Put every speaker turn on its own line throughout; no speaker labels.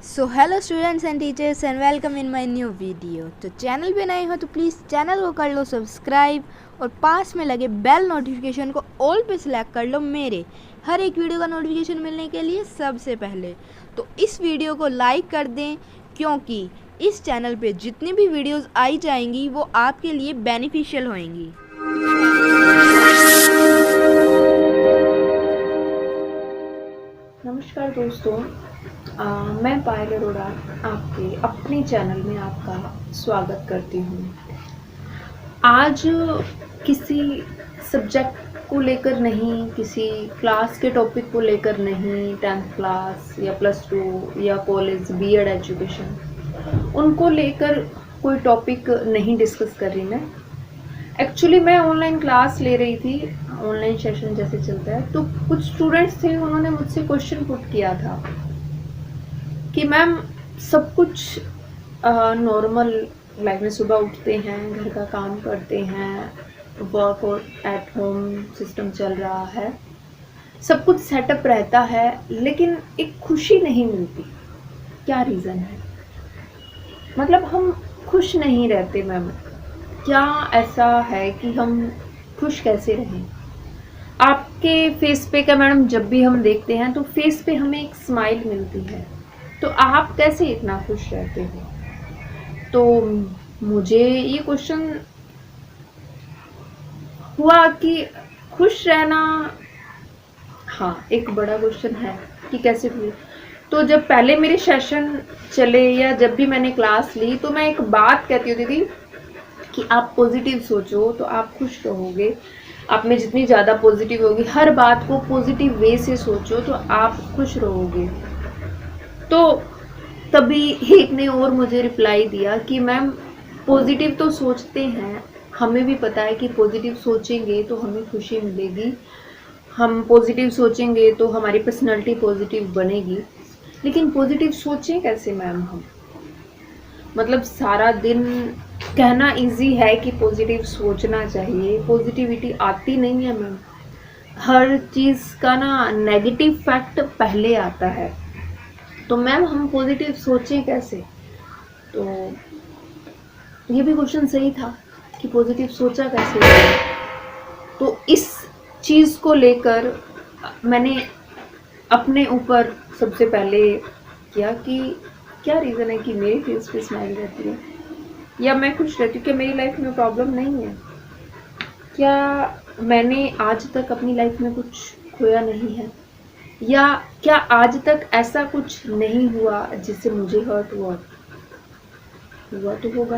So hello students and teachers and welcome in my new video. तो channel पे नए हो तो प्लीज़ चैनल को कर लो सब्सक्राइब और पास में लगे बेल नोटिफिकेशन को ऑल पे सिलेक्ट कर लो मेरे हर एक वीडियो का नोटिफिकेशन मिलने के लिए सबसे पहले। तो इस वीडियो को लाइक कर दें क्योंकि इस चैनल पे जितनी भी वीडियोस आई जाएंगी वो आपके लिए बेनिफिशियल होएंगी।
नमस्कार दोस्तों, मैं पायल अरोड़ा आपके अपने चैनल में आपका स्वागत करती हूँ। आज किसी सब्जेक्ट को लेकर नहीं, किसी क्लास के टॉपिक को लेकर नहीं, 10th क्लास या +2 या कॉलेज बीएड एजुकेशन उनको लेकर कोई टॉपिक नहीं डिस्कस कर रही मैं। एक्चुअली मैं ऑनलाइन क्लास ले रही थी, ऑनलाइन सेशन जैसे चलता है, तो कुछ स्टूडेंट्स थे, उन्होंने मुझसे क्वेश्चन पुट किया था कि मैम सब कुछ नॉर्मल लाइफ में सुबह उठते हैं, घर का काम करते हैं, वर्क और एट होम सिस्टम चल रहा है, सब कुछ सेटअप रहता है, लेकिन एक खुशी नहीं मिलती, क्या रीज़न है? मतलब हम खुश नहीं रहते मैम, क्या ऐसा है कि हम खुश कैसे रहें? आपके फेस पे क्या मैडम, जब भी हम देखते हैं तो फेस पे हमें एक स्माइल मिलती है, तो आप कैसे इतना खुश रहते हो? तो मुझे ये क्वेश्चन हुआ कि खुश रहना, हाँ एक बड़ा क्वेश्चन है कि कैसे खुश। तो जब पहले मेरे सेशन चले या जब भी मैंने क्लास ली तो मैं एक बात कहती होती थी कि आप पॉजिटिव सोचो तो आप खुश रहोगे। आप में जितनी ज़्यादा पॉजिटिव होगी, हर बात को पॉजिटिव वे से सोचो तो आप खुश रहोगे। तो तभी एक ने और मुझे रिप्लाई दिया कि मैम पॉजिटिव तो सोचते हैं, हमें भी पता है कि पॉजिटिव सोचेंगे तो हमें खुशी मिलेगी, हम पॉजिटिव सोचेंगे तो हमारी पर्सनालिटी पॉजिटिव बनेगी, लेकिन पॉजिटिव सोचें कैसे मैम हम? मतलब सारा दिन कहना इजी है कि पॉजिटिव सोचना चाहिए, पॉजिटिविटी आती नहीं है मैम। हर चीज़ का ना नेगेटिव फैक्ट पहले आता है, तो मैम हम पॉजिटिव सोचें कैसे? तो ये भी क्वेश्चन सही था कि पॉजिटिव सोचा कैसे जाए। तो इस चीज़ को लेकर मैंने अपने ऊपर सबसे पहले किया कि क्या रीज़न है कि मेरे फेस पे स्माइल रहती है या मैं खुश रहती हूँ, क्या मेरी लाइफ में प्रॉब्लम नहीं है? क्या मैंने आज तक अपनी लाइफ में कुछ खोया नहीं है? या क्या आज तक ऐसा कुछ नहीं हुआ जिससे मुझे हर्ट हुआ? हुआ तो होगा,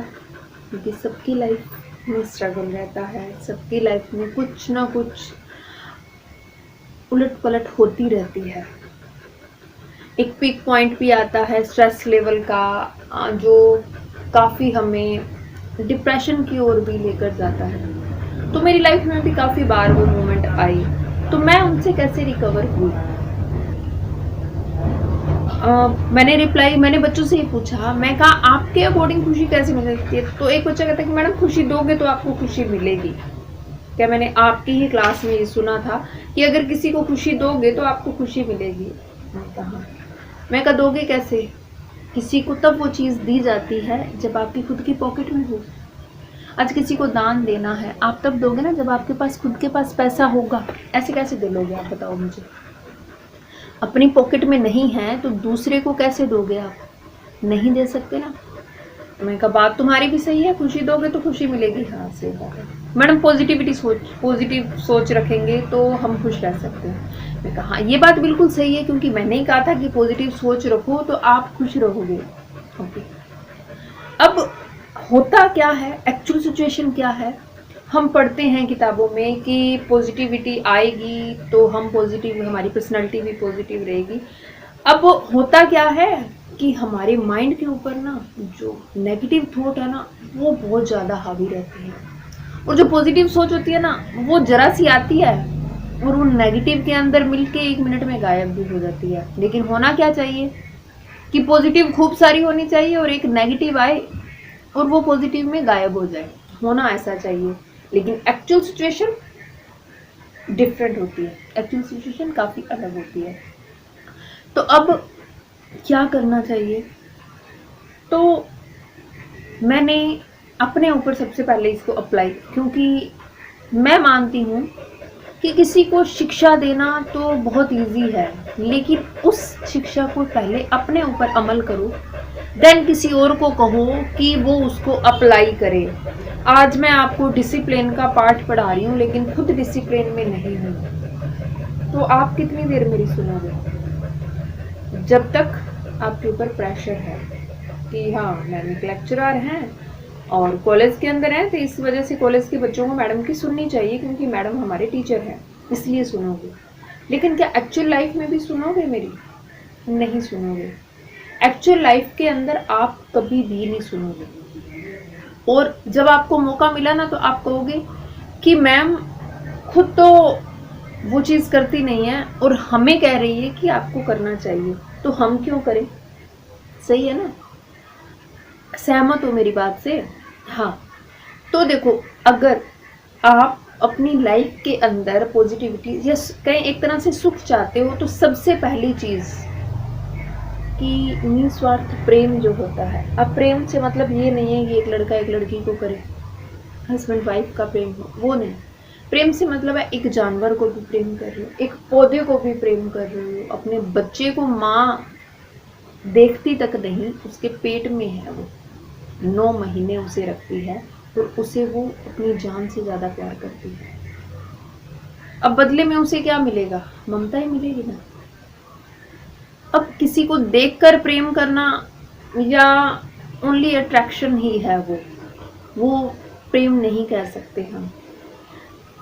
क्योंकि सबकी लाइफ में स्ट्रगल रहता है, सबकी लाइफ में कुछ ना कुछ उलट पलट होती रहती है। एक पीक पॉइंट भी आता है स्ट्रेस लेवल का, जो काफ़ी हमें डिप्रेशन की ओर भी लेकर जाता है। तो मेरी लाइफ में भी काफ़ी बार वो मोमेंट आई, तो मैं उनसे कैसे रिकवर हुई? मैंने बच्चों से ही पूछा, मैं कहा आपके अकॉर्डिंग खुशी कैसे मिल सकती है? तो एक बच्चा कहता है कि मैडम खुशी दोगे तो आपको खुशी मिलेगी। क्या मैंने आपकी ही क्लास में ये सुना था कि अगर किसी को खुशी दोगे तो आपको खुशी मिलेगी? मैं कहा दोगे कैसे? किसी को तब वो चीज़ दी जाती है जब आपकी खुद की पॉकेट में हो। आज किसी को दान देना है, आप तब दोगे ना जब आपके पास खुद के पास पैसा होगा। ऐसे कैसे दे लोगे आप, बताओ मुझे? अपनी पॉकेट में नहीं है तो दूसरे को कैसे दोगे आप? नहीं दे सकते ना। मैं कहा बात तुम्हारी भी सही है, खुशी दोगे तो खुशी मिलेगी। हाँ सही बात है मैडम, पॉजिटिव सोच रखेंगे तो हम खुश रह सकते हैं। मैं कहा हाँ ये बात बिल्कुल सही है, क्योंकि मैंने ही कहा था कि पॉजिटिव सोच रखो तो आप खुश रहोगे। ओके, अब होता क्या है, एक्चुअल सिचुएशन क्या है? हम पढ़ते हैं किताबों में कि पॉजिटिविटी आएगी तो हम पॉजिटिव, हमारी पर्सनालिटी भी पॉजिटिव रहेगी। अब होता क्या है कि हमारे माइंड के ऊपर ना जो नेगेटिव थॉट है ना वो बहुत ज़्यादा हावी रहती है, और जो पॉजिटिव सोच होती है ना वो ज़रा सी आती है और वो नेगेटिव के अंदर मिलके 1 मिनट में गायब भी हो जाती है। लेकिन होना क्या चाहिए कि पॉजिटिव खूब सारी होनी चाहिए और एक नेगेटिव आए और वो पॉजिटिव में गायब हो जाए, होना ऐसा चाहिए। लेकिन एक्चुअल सिचुएशन डिफरेंट होती है, एक्चुअल सिचुएशन काफ़ी अलग होती है। तो अब क्या करना चाहिए? तो मैंने अपने ऊपर सबसे पहले इसको अप्लाई, क्योंकि मैं मानती हूँ कि किसी को शिक्षा देना तो बहुत इजी है, लेकिन उस शिक्षा को पहले अपने ऊपर अमल करो, देन किसी और को कहो कि वो उसको अप्लाई करे। आज मैं आपको डिसिप्लिन का पार्ट पढ़ा रही हूँ, लेकिन खुद डिसिप्लिन में नहीं हूँ, तो आप कितनी देर मेरी सुनोगे? जब तक आपके ऊपर प्रेशर है कि हाँ मैम एक लेक्चरर हैं और कॉलेज के अंदर हैं, तो इस वजह से कॉलेज के बच्चों को मैडम की सुननी चाहिए क्योंकि मैडम हमारे टीचर हैं, इसलिए सुनोगे। लेकिन क्या एक्चुअल लाइफ में भी सुनोगे मेरी? नहीं सुनोगे। एक्चुअल लाइफ के अंदर आप कभी भी नहीं सुनोगे। और जब आपको मौका मिला ना, तो आप कहोगे कि मैम खुद तो वो चीज़ करती नहीं है और हमें कह रही है कि आपको करना चाहिए, तो हम क्यों करें? सही है ना? सहमत हो मेरी बात से? हाँ। तो देखो, अगर आप अपनी लाइफ के अंदर पॉजिटिविटी या कहीं एक तरह से सुख चाहते हो, तो सबसे पहली चीज़ कि निस्वार्थ प्रेम जो होता है, अब प्रेम से मतलब ये नहीं है कि एक लड़का एक लड़की को करे, हस्बैंड वाइफ का प्रेम हो, वो नहीं। प्रेम से मतलब है एक जानवर को भी प्रेम कर रहे हो, एक पौधे को भी प्रेम कर रहे हो, अपने बच्चे को माँ देखती तक नहीं, उसके पेट में है वो, 9 महीने उसे रखती है और उसे वो अपनी जान से ज़्यादा प्यार करती है। अब बदले में उसे क्या मिलेगा? ममता ही मिलेगी ना। अब किसी को देखकर प्रेम करना या ओनली अट्रैक्शन ही है, वो प्रेम नहीं कह सकते हम।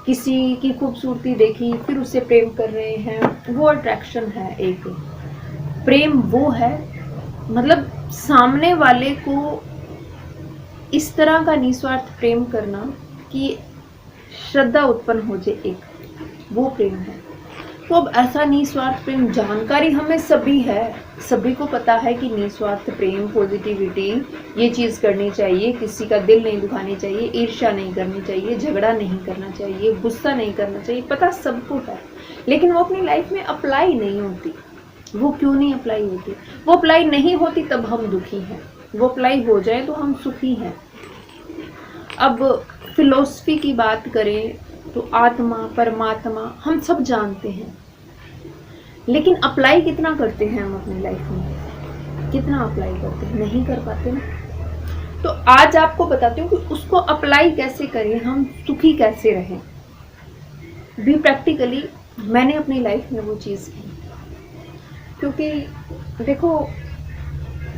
किसी की खूबसूरती देखी फिर उससे प्रेम कर रहे हैं, वो अट्रैक्शन है। एक प्रेम वो है, मतलब सामने वाले को इस तरह का निस्वार्थ प्रेम करना कि श्रद्धा उत्पन्न हो जाए, एक वो प्रेम है। तो अब ऐसा निस्वार्थ प्रेम, जानकारी हमें सभी है, सभी को पता है कि निस्वार्थ प्रेम, पॉजिटिविटी, ये चीज़ करनी चाहिए, किसी का दिल नहीं दुखानी चाहिए, ईर्ष्या नहीं करनी चाहिए, झगड़ा नहीं करना चाहिए, गुस्सा नहीं करना चाहिए, पता सबको है, लेकिन वो अपनी लाइफ में अप्लाई नहीं होती। वो क्यों नहीं अप्लाई होती? वो अप्लाई नहीं होती तब हम दुखी हैं, वो अप्लाई हो जाए तो हम सुखी हैं। अब फिलॉसफी की बात करें तो आत्मा, परमात्मा हम सब जानते हैं, लेकिन अप्लाई कितना करते हैं हम अपनी लाइफ में? कितना अप्लाई करते हैं? नहीं कर पाते ना। तो आज आपको बताती हूँ कि उसको अप्लाई कैसे करें, हम सुखी कैसे रहें। भी प्रैक्टिकली मैंने अपनी लाइफ में वो चीज़ की, क्योंकि देखो,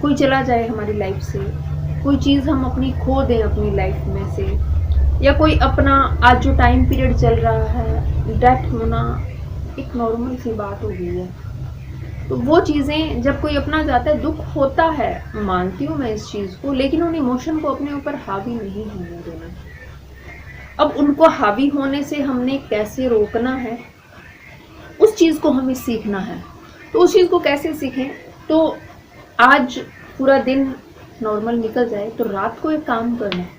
कोई चला जाए हमारी लाइफ से, कोई चीज़ हम अपनी खो दें अपनी लाइफ में से, या कोई अपना आज जो टाइम पीरियड चल रहा है, डेथ होना एक नॉर्मल सी बात हो गई है। तो वो चीज़ें जब कोई अपना जाता है, दुख होता है, मानती हूँ मैं इस चीज़ को, लेकिन उन इमोशन को अपने ऊपर हावी नहीं होने देना। अब उनको हावी होने से हमने कैसे रोकना है, उस चीज़ को हमें सीखना है। तो उस चीज़ को कैसे सीखें? तो आज पूरा दिन नॉर्मल निकल जाए, तो रात को एक काम करना है।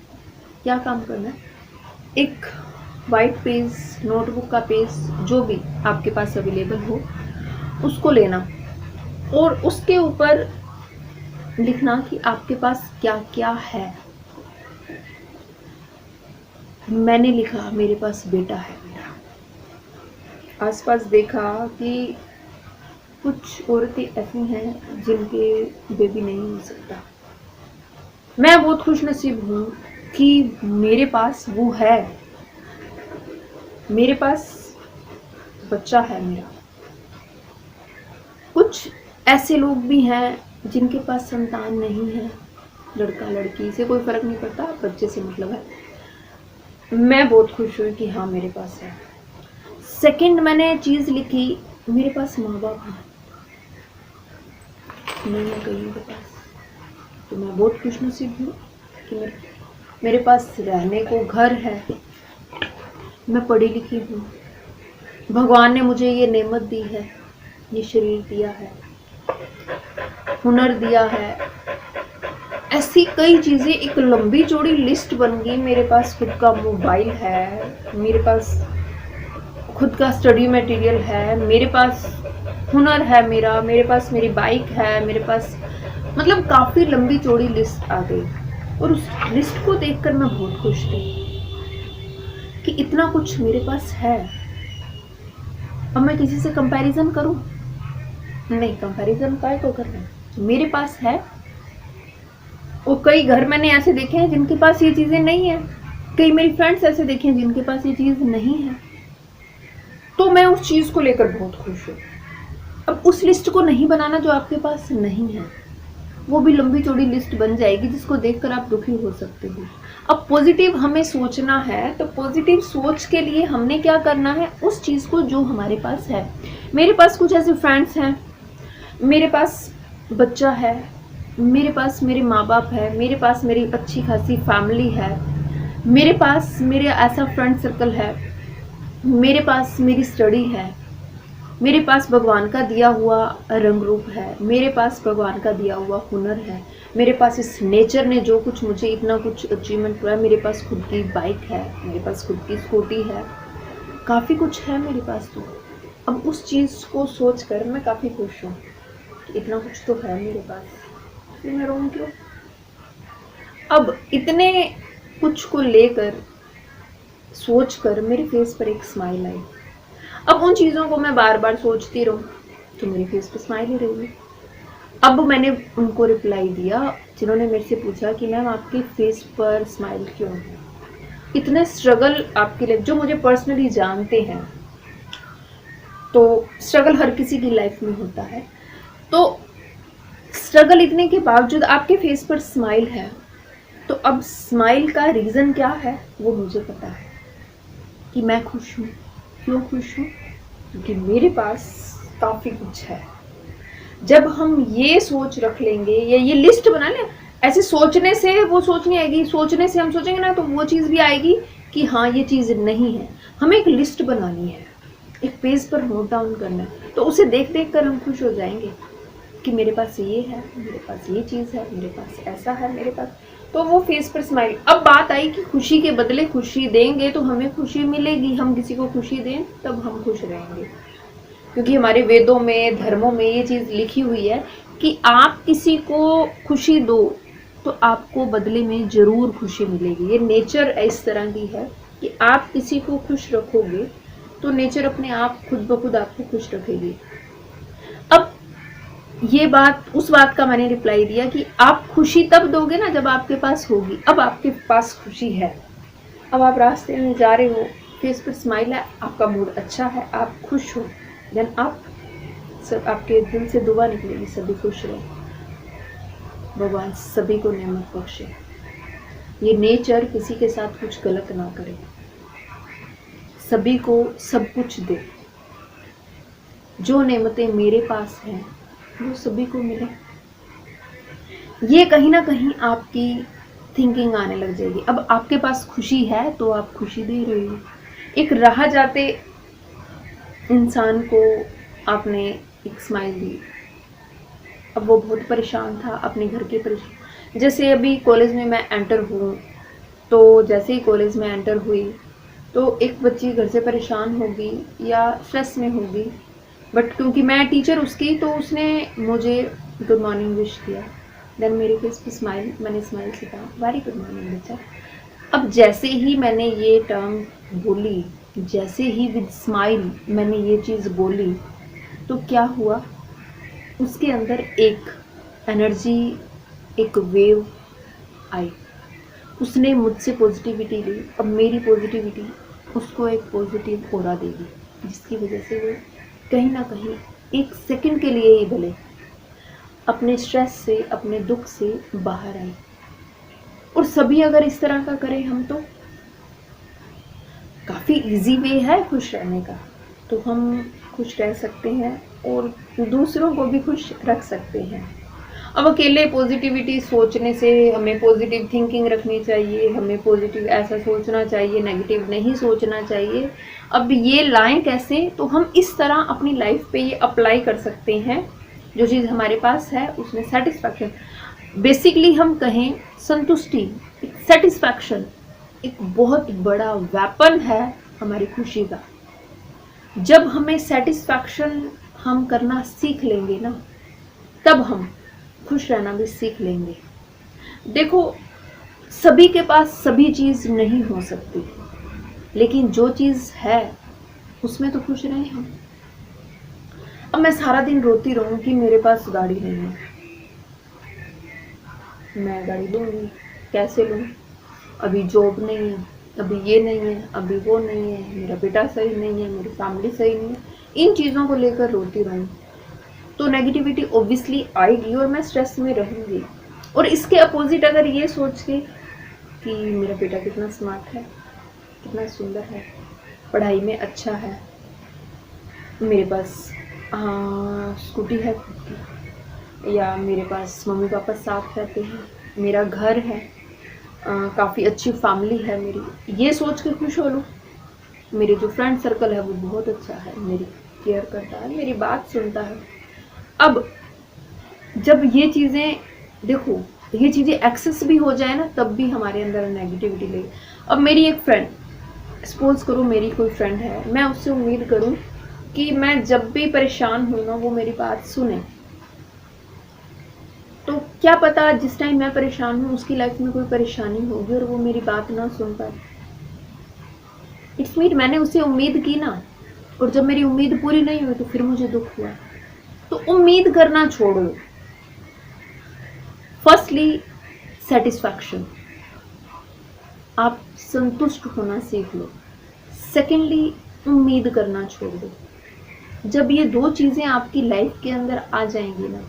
क्या काम करना है? एक वाइट पेज, नोटबुक का पेज, जो भी आपके पास अवेलेबल हो, उसको लेना और उसके ऊपर लिखना कि आपके पास क्या क्या है। मैंने लिखा मेरे पास बेटा है मेरा। आसपास देखा कि कुछ औरतें ऐसी हैं जिनके बेबी नहीं हो सकता। मैं बहुत खुशनसीब हूँ कि मेरे पास वो है, मेरे पास बच्चा है मेरा। कुछ ऐसे लोग भी हैं जिनके पास संतान नहीं है, लड़का लड़की से कोई फर्क नहीं पड़ता, बच्चे से मतलब है। मैं बहुत खुश हुई कि हाँ मेरे पास है। सेकंड मैंने चीज़ लिखी, मेरे पास माँ बाप हैं, नहीं है कहीं के पास। तो मैं बहुत खुशनसीब हूँ कि मेरे पास रहने को घर है, मैं पढ़ी लिखी हूँ, भगवान ने मुझे ये नेमत दी है, ये शरीर दिया है, हुनर दिया है। ऐसी कई चीज़ें, एक लंबी चौड़ी लिस्ट बन गई। मेरे पास खुद का मोबाइल है, मेरे पास खुद का स्टडी मटेरियल है, मेरे पास हुनर है मेरा, मेरे पास मेरी बाइक है, मेरे पास मतलब काफ़ी लंबी चौड़ी लिस्ट आ गई। और उस लिस्ट को देखकर मैं बहुत खुश थी कि इतना कुछ मेरे पास है। अब मैं किसी से कंपैरिजन करूं? नहीं, कंपैरिजन काहे को करना है, मेरे पास है। और कई घर मैंने ऐसे देखे हैं जिनके पास ये चीज़ें नहीं है, कई मेरी फ्रेंड्स ऐसे देखे हैं जिनके पास ये चीज़ नहीं है। तो मैं उस चीज़ को लेकर बहुत खुश हूँ। अब उस लिस्ट को नहीं बनाना जो आपके पास नहीं है, वो भी लंबी चौड़ी लिस्ट बन जाएगी जिसको देखकर आप दुखी हो सकते हो। अब पॉजिटिव हमें सोचना है, तो पॉजिटिव सोच के लिए हमने क्या करना है, उस चीज़ को जो हमारे पास है। मेरे पास कुछ ऐसे फ्रेंड्स हैं, मेरे पास बच्चा है, मेरे पास मेरे माँ बाप है, मेरे पास मेरी अच्छी खासी फैमिली है, मेरे पास मेरे ऐसा फ्रेंड सर्कल है, मेरे पास मेरी स्टडी है, मेरे पास भगवान का दिया हुआ रंग रूप है, मेरे पास भगवान का दिया हुआ हुनर है, मेरे पास इस नेचर ने जो कुछ मुझे इतना कुछ अचीवमेंट हुआ है, मेरे पास खुद की बाइक है, मेरे पास खुद की स्कूटी है, काफ़ी कुछ है मेरे पास। तो अब उस चीज़ को सोच कर मैं काफ़ी खुश हूँ कि इतना कुछ तो है मेरे पास, फिर मैं रोऊं क्यों। अब इतने कुछ को लेकर सोच कर मेरे फेस पर एक स्माइल आई। अब उन चीज़ों को मैं बार बार सोचती रहूं तो मेरे फेस पर स्माइल ही रहेगी। अब मैंने उनको रिप्लाई दिया जिन्होंने मेरे से पूछा कि मैम आपके फेस पर स्माइल क्यों है, इतने स्ट्रगल आपके लिए, जो मुझे पर्सनली जानते हैं, तो स्ट्रगल हर किसी की लाइफ में होता है। तो स्ट्रगल इतने के बावजूद आपके फेस पर स्माइल है, तो अब स्माइल का रीज़न क्या है वो मुझे पता है कि मैं खुश हूँ। क्यों खुश हूँ? क्योंकि मेरे पास काफ़ी कुछ है। जब हम ये सोच रख लेंगे या ये लिस्ट बना लें, ऐसे सोचने से वो सोच नहीं आएगी, सोचने से हम सोचेंगे ना तो वो चीज़ भी आएगी कि हाँ ये चीज़ नहीं है। हमें एक लिस्ट बनानी है, एक पेज पर नोट डाउन करना है, तो उसे देख देख कर हम खुश हो जाएंगे कि मेरे पास ये है, मेरे पास ये चीज़ है, मेरे पास ऐसा है, मेरे पास, तो वो फेस पर स्माइल। अब बात आई कि खुशी के बदले खुशी देंगे तो हमें खुशी मिलेगी, हम किसी को खुशी दें तब हम खुश रहेंगे, क्योंकि हमारे वेदों में, धर्मों में ये चीज़ लिखी हुई है कि आप किसी को खुशी दो तो आपको बदले में ज़रूर खुशी मिलेगी। ये नेचर इस तरह की है कि आप किसी को खुश रखोगे तो नेचर अपने आप खुद ब खुद आपको खुश रखेगी। अब ये बात, उस बात का मैंने रिप्लाई दिया कि आप खुशी तब दोगे ना जब आपके पास होगी। अब आपके पास खुशी है, अब आप रास्ते में जा रहे हो, फेस पर स्माइल है, आपका मूड अच्छा है, आप खुश हो, देन आप सब, आपके दिल से दुआ निकलेगी सभी खुश रहे, भगवान सभी को नेमत बख्शे, ये नेचर किसी के साथ कुछ गलत ना करे, सभी को सब कुछ दे, जो नेमतें मेरे पास हैं वो सभी को मिले। ये कहीं ना कहीं आपकी थिंकिंग आने लग जाएगी। अब आपके पास खुशी है तो आप खुशी दे रहे हो। एक राह जाते इंसान को आपने एक स्माइल दी, अब वो बहुत परेशान था, अपने घर के परेशान। जैसे अभी कॉलेज में मैं एंटर हूँ, तो जैसे ही कॉलेज में एंटर हुई तो एक बच्ची घर से परेशान होगी या स्ट्रेस में होगी, बट क्योंकि मैं टीचर उसकी, तो उसने मुझे गुड मॉर्निंग विश किया, देन मेरे फेस पे स्माइल, मैंने स्माइल से कहा वेरी गुड मॉर्निंग बच्चा। अब जैसे ही मैंने ये टर्म बोली, जैसे ही विद स्माइल मैंने ये चीज़ बोली, तो क्या हुआ, उसके अंदर एक एनर्जी, एक वेव आई, उसने मुझसे पॉजिटिविटी ली। अब मेरी पॉजिटिविटी उसको एक पॉजिटिव ऑरा देगी, जिसकी वजह से वो कहीं ना कहीं एक सेकंड के लिए ही भले अपने स्ट्रेस से, अपने दुख से बाहर आए। और सभी अगर इस तरह का करें हम, तो काफ़ी इजी वे है खुश रहने का, तो हम खुश रह सकते हैं और दूसरों को भी खुश रख सकते हैं। अब अकेले पॉजिटिविटी सोचने से, हमें पॉजिटिव थिंकिंग रखनी चाहिए, हमें पॉजिटिव ऐसा सोचना चाहिए, नेगेटिव नहीं सोचना चाहिए। अब ये लाएं कैसे, तो हम इस तरह अपनी लाइफ पे ये अप्लाई कर सकते हैं। जो चीज़ हमारे पास है उसमें सेटिस्फैक्शन, बेसिकली हम कहें संतुष्टि, सेटिस्फैक्शन एक बहुत बड़ा वेपन है हमारी खुशी का। जब हमें सेटिस्फैक्शन हम करना सीख लेंगे ना, तब हम खुश रहना भी सीख लेंगे। देखो, सभी के पास सभी चीज़ नहीं हो सकती, लेकिन जो चीज़ है उसमें तो खुश रहें हम। अब मैं सारा दिन रोती रहूं कि मेरे पास गाड़ी नहीं है, मैं गाड़ी लूँगी, कैसे लूँ? अभी जॉब नहीं है, अभी ये नहीं है, अभी वो नहीं है, मेरा बेटा सही नहीं है, मेरी फैमिली सही नहीं है, इन चीज़ों को लेकर रोती रहूँ तो नेगेटिविटी ऑब्वियसली आएगी और मैं स्ट्रेस में रहूँगी। और इसके अपोजिट अगर ये सोच के कि मेरा बेटा कितना स्मार्ट है, कितना सुंदर है, पढ़ाई में अच्छा है, मेरे पास स्कूटी है खुद की, या मेरे पास मम्मी पापा साथ रहते हैं, मेरा घर है, काफ़ी अच्छी फैमिली है मेरी, ये सोच के खुश हो लूँ। मेरे जो फ्रेंड सर्कल है वो बहुत अच्छा है, मेरी केयर करता है, मेरी बात सुनता है। अब जब ये चीज़ें, देखो, ये चीज़ें एक्सेस भी हो जाए ना, तब भी हमारे अंदर नेगेटिविटी लगे। अब मेरी एक फ्रेंड, सपोज करो मेरी कोई फ्रेंड है, मैं उससे उम्मीद करूं कि मैं जब भी परेशान हूं ना वो मेरी बात सुने, तो क्या पता जिस टाइम मैं परेशान हूं उसकी लाइफ में कोई परेशानी होगी और वो मेरी बात ना सुन पाए। इट्स मीन मैंने उससे उम्मीद की ना, और जब मेरी उम्मीद पूरी नहीं हुई तो फिर मुझे दुख हुआ। तो उम्मीद करना छोड़ो। फर्स्टली सेटिस्फैक्शन, आप संतुष्ट होना सीख लो। सेकेंडली उम्मीद करना छोड़ दो। जब ये दो चीज़ें आपकी लाइफ के अंदर आ जाएंगी ना,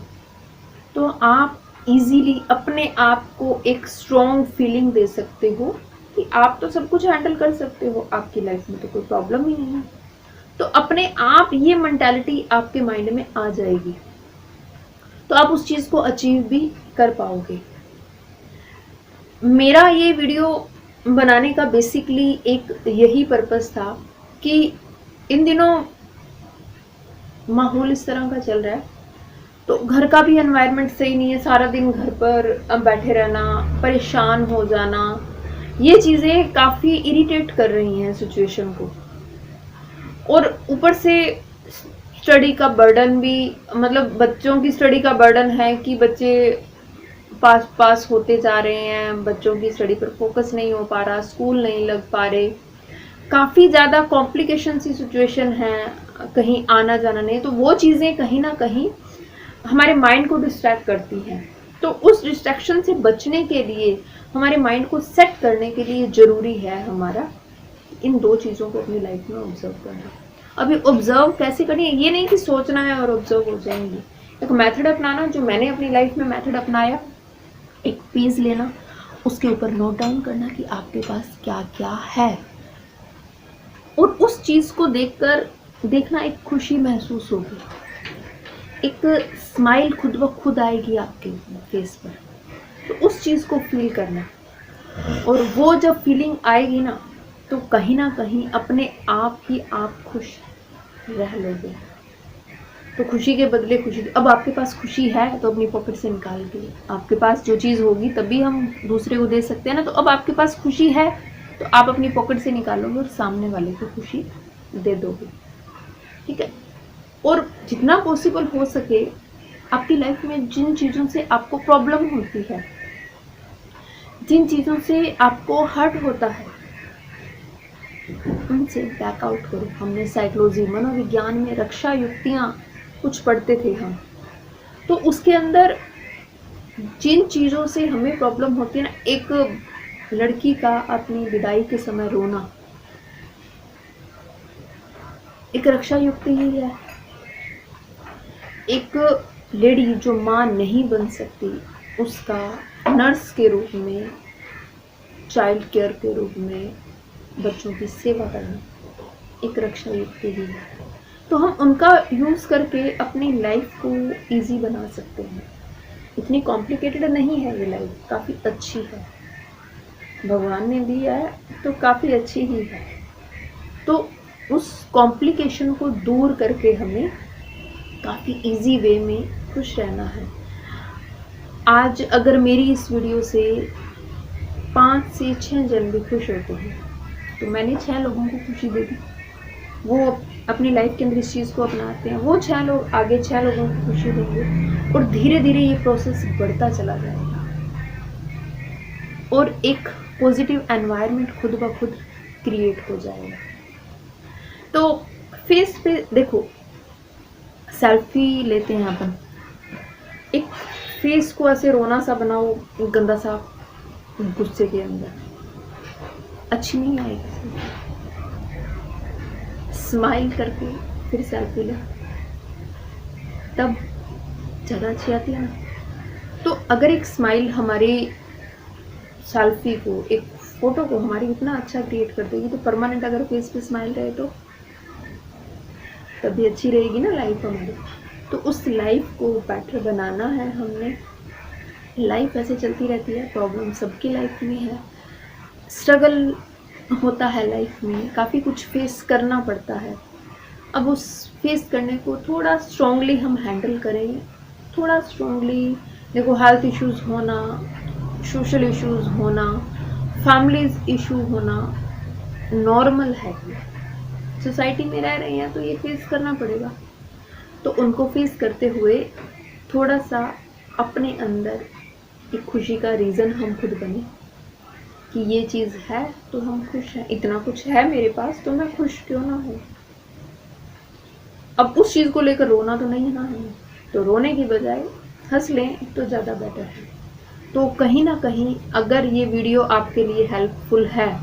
तो आप इजीली अपने आप को एक स्ट्रॉन्ग फीलिंग दे सकते हो कि आप तो सब कुछ हैंडल कर सकते हो, आपकी लाइफ में तो कोई प्रॉब्लम ही नहीं है। तो अपने आप ये मेंटालिटी आपके माइंड में आ जाएगी, तो आप उस चीज़ को अचीव भी कर पाओगे। मेरा ये वीडियो बनाने का बेसिकली एक यही पर्पस था कि इन दिनों माहौल इस तरह का चल रहा है, तो घर का भी एनवायरनमेंट सही नहीं है, सारा दिन घर पर बैठे रहना, परेशान हो जाना, ये चीज़ें काफ़ी इरिटेट कर रही हैं सिचुएशन को। और ऊपर से स्टडी का बर्डन भी, मतलब बच्चों की स्टडी का बर्डन है कि बच्चे पास होते जा रहे हैं, बच्चों की स्टडी पर फोकस नहीं हो पा रहा, स्कूल नहीं लग पा रहे, काफ़ी ज़्यादा कॉम्प्लिकेशन सी सिचुएशन है, कहीं आना जाना नहीं, तो वो चीज़ें कहीं ना कहीं हमारे माइंड को डिस्ट्रैक्ट करती हैं। तो उस डिस्ट्रैक्शन से बचने के लिए, हमारे माइंड को सेट करने के लिए ज़रूरी है हमारा इन दो चीज़ों को अपनी लाइफ में ऑब्जर्व करना। अभी ऑब्जर्व कैसे करनी है, ये नहीं कि सोचना है और ऑब्जर्व हो जाएंगी। एक मेथड अपनाना, जो मैंने अपनी लाइफ में मेथड अपनाया, एक पेज लेना, उसके ऊपर नोट डाउन करना कि आपके पास क्या क्या है, और उस चीज़ को देखकर देखना, एक खुशी महसूस होगी, एक स्माइल खुद ब खुद आएगी आपके फेस पर, तो उस चीज़ को फील करना। और वो जब फीलिंग आएगी ना, तो कहीं ना कहीं अपने आप ही आप खुश रह लोगे। तो खुशी के बदले खुशी, अब आपके पास खुशी है तो अपनी पॉकेट से निकाल के, आपके पास जो चीज़ होगी तभी हम दूसरे को दे सकते हैं ना, तो अब आपके पास खुशी है तो आप अपनी पॉकेट से निकालोगे और सामने वाले को खुशी दे दोगे, ठीक है। और जितना पॉसिबल हो सके, आपकी लाइफ में जिन चीज़ों से आपको प्रॉब्लम होती है, जिन चीज़ों से आपको हर्ट होता है, उनसे बैकआउट करो। हमने साइकोलॉजी, मनोविज्ञान में रक्षा युक्तियाँ कुछ पढ़ते थे हम, तो उसके अंदर जिन चीज़ों से हमें प्रॉब्लम होती है ना, एक लड़की का अपनी विदाई के समय रोना एक रक्षा युक्ति ही है। एक लेडी जो माँ नहीं बन सकती, उसका नर्स के रूप में, चाइल्ड केयर के रूप में बच्चों की सेवा करना एक रक्षा युक्ति ही है। तो हम उनका यूज़ करके अपनी लाइफ को इजी बना सकते हैं। इतनी कॉम्प्लिकेटेड नहीं है ये लाइफ, काफ़ी अच्छी है, भगवान ने दी है तो काफ़ी अच्छी ही है। तो उस कॉम्प्लिकेशन को दूर करके हमें काफ़ी इजी वे में खुश रहना है। आज अगर मेरी इस वीडियो से 5 से 6 जन भी खुश होते हैं, तो मैंने 6 लोगों को खुशी दे दी। वो अपनी लाइफ के अंदर इस चीज़ को अपनाते हैं, वो 6 लोग आगे 6 लोगों को खुशी देंगे और धीरे धीरे ये प्रोसेस बढ़ता चला जाएगा और एक पॉजिटिव एनवायरनमेंट खुद ब खुद क्रिएट हो जाएगा। तो फेस पे देखो, सेल्फी लेते हैं अपन, एक फेस को ऐसे रोना सा बनाओ गंदा सा गुस्से के अंदर, अच्छी नहीं आएगी। स्माइल करके फिर सेल्फी ले, तब ज़्यादा अच्छी आती है ना। तो अगर एक स्माइल हमारी सेल्फी को, एक फ़ोटो को हमारी इतना अच्छा क्रिएट कर देगी, तो परमानेंट अगर फेस पे स्माइल रहे तो तभी अच्छी रहेगी ना लाइफ हमारी। तो उस लाइफ को बेटर बनाना है हमने। लाइफ ऐसे चलती रहती है, प्रॉब्लम सबकी लाइफ में है, स्ट्रगल होता है लाइफ में, काफ़ी कुछ फेस करना पड़ता है। अब उस फेस करने को थोड़ा स्ट्रॉन्गली हम हैंडल करें, थोड़ा स्ट्रॉन्गली। देखो, हेल्थ इश्यूज़ होना, सोशल इश्यूज़ होना, फैमिलीज इशू होना नॉर्मल है। सोसाइटी में रह रहे हैं तो ये फेस करना पड़ेगा। तो उनको फेस करते हुए थोड़ा सा अपने अंदर एक खुशी का रीज़न हम खुद बने कि ये चीज़ है तो हम खुश हैं, इतना कुछ है मेरे पास तो मैं खुश क्यों ना हूँ। अब उस चीज़ को लेकर रोना तो नहीं है ना हमें, तो रोने की बजाय हंस लें तो ज़्यादा बेटर है। तो कहीं ना कहीं अगर ये वीडियो आपके लिए हेल्पफुल है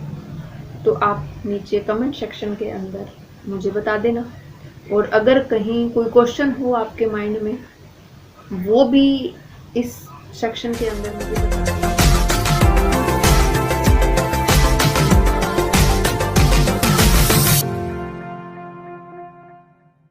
तो आप नीचे कमेंट सेक्शन के अंदर मुझे बता देना, और अगर कहीं कोई क्वेश्चन हो आपके माइंड में वो भी इस सेक्शन के अंदर मुझे बता देना।